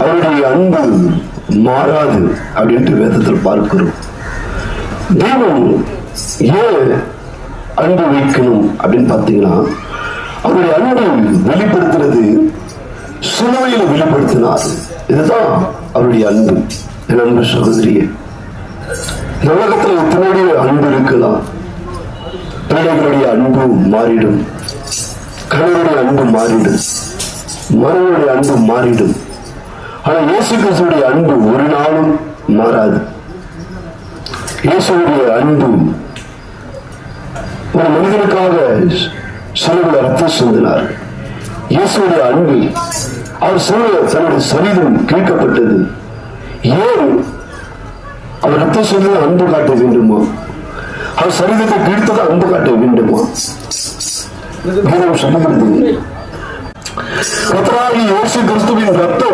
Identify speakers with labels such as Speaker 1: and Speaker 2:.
Speaker 1: அவருடைய அன்பு மாறாது அப்படின்ட்டு வேதத்தில் பார்க்கிறோம். தேவன் ஏன் அன்பு வைக்கணும் அப்படின்னு பார்த்தீங்கன்னா, அவருடைய அன்பை வெளிப்படுத்துறது சிலுவையில் வெளிப்படுத்தினார். இதுதான் அவருடைய அன்பு. என் அன்பு சகோதரியே, இந்த உலகத்தில் எத்தனையுடைய அன்பு இருக்கலாம். பிள்ளைகளுடைய அன்பு மாறிடும், கணவருடைய அன்பு மாறிடும், மனைவியுடைய அன்பு மாறிடும். ஆனால் இயேசு கிறிஸ்துவுடைய அன்பு ஒரு நாளும் மாறாது. இயேசுடைய அன்பு ஒரு மனிதனுக்காக சிலுவையில் ரத்தம் சிந்தினார். இயேசுடைய அன்பு அவர் சிலுவையில் தன்னுடைய சரீரம் கிழிக்கப்பட்டது. ஏன் அவர் ரத்தம் சிந்தின அன்பு காட்ட வேண்டுமா? அவர் சரீரத்தை கிழித்தது அன்பு காட்ட வேண்டுமா? சொல்லுகிறது, கர்த்தராகிய இயேசு கிறிஸ்துவின் ரத்தம்